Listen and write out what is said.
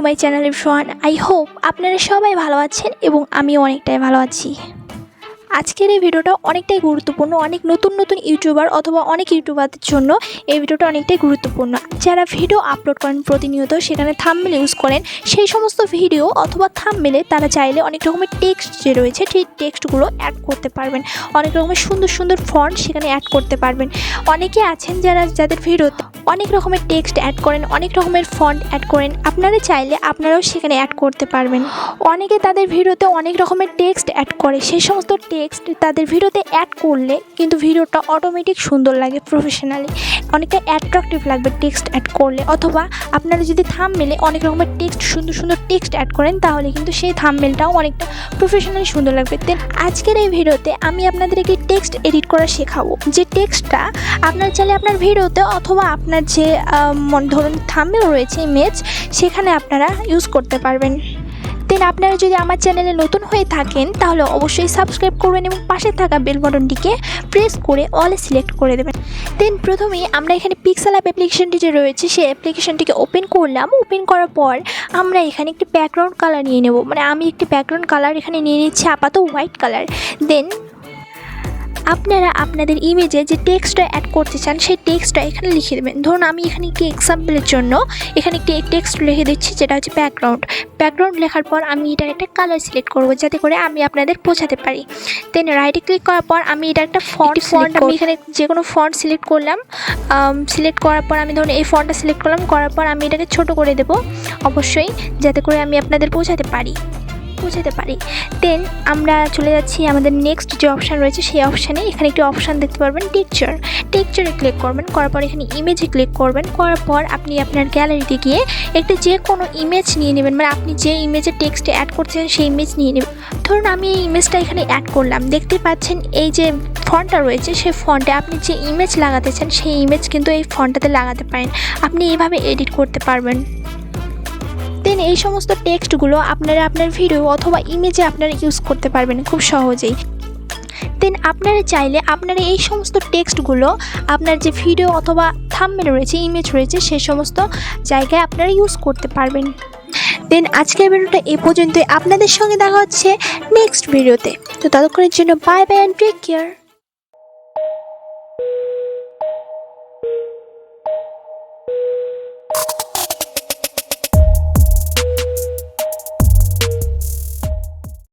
My channel everyone. I hope আপনারা সবাই ভালো আছেন এবং আমি অনেকটাই ভালো আছি। আজকের এই ভিডিওটা অনেকটাই গুরুত্বপূর্ণ, অনেক নতুন ইউটিউবার অথবা অনেক ইউটিউবারদের জন্য এই ভিডিওটা অনেকটাই গুরুত্বপূর্ণ। যারা ভিডিও আপলোড করেন প্রতিনিয়ত, সেখানে থাম্বনেল ইউজ করেন, সেই সমস্ত ভিডিও অথবা থাম্বনেলে তারা চাইলে অনেক রকমের টেক্সট যে রয়েছে সেই টেক্সটগুলো অ্যাড করতে পারবেন, অনেক রকমের সুন্দর ফন্ট সেখানে অ্যাড করতে পারবেন। অনেকে আছেন যাদের ভিডিওতে অনেক রকমের টেক্সট অ্যাড করেন, অনেক রকমের ফন্ট অ্যাড করেন, আপনারা চাইলে আপনারাও সেখানে অ্যাড করতে পারবেন। অনেকে তাদের ভিডিওতে অনেক রকমের টেক্সট অ্যাড করে, সেই সমস্ত টেক্সট তাদের ভিডিওতে অ্যাড করলে কিন্তু ভিডিওটা অটোমেটিক সুন্দর লাগে, প্রফেশনালি অনেকটা অ্যাট্রাকটিভ লাগবে টেক্সট অ্যাড করলে। অথবা আপনারা যদি থাম্বনেলে অনেক রকমের টেক্সট সুন্দর টেক্সট অ্যাড করেন, তাহলে কিন্তু সেই থাম্বনেলটাও অনেকটা প্রফেশনালি সুন্দর লাগবে। দেন আজকের এই ভিডিওতে আমি আপনাদেরকে টেক্সট এডিট করা শেখাবো, যে টেক্সটটা আপনারা চাইলে আপনার ভিডিওতে অথবা আপনার যে ধরুন থাম্বনেল রয়েছে ইমেজ, সেখানে আপনারা ইউজ করতে পারবেন। দেন আপনারা যদি আমার চ্যানেলে নতুন হয়ে থাকেন তাহলে অবশ্যই সাবস্ক্রাইব করবেন এবং পাশে থাকা বেল বাটনটিকে প্রেস করে অলে সিলেক্ট করে দেবেন। দেন প্রথমেই আমরা এখানে পিক্সেলল্যাব অ্যাপ্লিকেশনটি যে রয়েছে সেই অ্যাপ্লিকেশনটিকে ওপেন করলাম। ওপেন করার পর আমরা এখানে একটি ব্যাকগ্রাউন্ড কালার নিয়ে নেব, মানে আমি একটি ব্যাকগ্রাউন্ড কালার এখানে নিয়ে নিচ্ছি আপাতত হোয়াইট কালার। দেন আপনারা আপনাদের ইমেজে যে টেক্সটটা অ্যাড করতে চান সেই টেক্সটটা এখানে লিখে দেবেন। ধরুন আমি এখানে একটি এক্সাম্পলের জন্য এখানে একটি টেক্সট লিখে দিচ্ছি, যেটা হচ্ছে ব্যাকগ্রাউন্ড লেখার পর আমি এটার একটা কালার সিলেক্ট করব, যাতে করে আমি আপনাদের বোঝাতে পারি। দেন রাইটে ক্লিক করার পর আমি এটা একটা ফন্ট আমি এখানে যে কোনো ফন্ট সিলেক্ট করলাম। সিলেক্ট করার পর আমি ধরুন এই ফন্টটা সিলেক্ট করলাম, করার পর আমি এটাকে ছোট করে দেব অবশ্যই, যাতে করে আমি আপনাদের বোঝাতে পারি। দেন আমরা চলে যাচ্ছি আমাদের নেক্সট যে অপশান রয়েছে সেই অপশানে। এখানে একটি অপশান দেখতে পারবেন টেক্সচারে ক্লিক করবেন, করার পর এখানে ইমেজে ক্লিক করবেন, করার পর আপনি আপনার গ্যালারিতে গিয়ে একটা যে কোনো ইমেজ নিয়ে নেবেন, মানে আপনি যে ইমেজের টেক্সটে অ্যাড করছেন সেই ইমেজ নিয়ে নেবেন। ধরুন আমি এই ইমেজটা এখানে অ্যাড করলাম, দেখতে পাচ্ছেন এই যে ফন্টটা রয়েছে সেই ফন্টে আপনি যে ইমেজ লাগাতে চান সেই ইমেজ কিন্তু এই ফন্টটাতে লাগাতে পারেন। আপনি এইভাবে এডিট করতে পারবেন। দেন এই সমস্ত টেক্সটগুলো আপনারা আপনার ভিডিও অথবা ইমেজে আপনারা ইউজ করতে পারবেন খুব সহজেই। দেন আপনারা চাইলে আপনারা এই সমস্ত টেক্সটগুলো আপনার যে ভিডিও অথবা থাম্বনেল রয়েছে, ইমেজ রয়েছে, সেই সমস্ত জায়গায় আপনারা ইউজ করতে পারবেন। দেন আজকের ভিডিওটা এই পর্যন্তই। আপনাদের সঙ্গে দেখা হচ্ছে নেক্সট ভিডিওতে। তো ততক্ষণের জন্য bye bye and take care.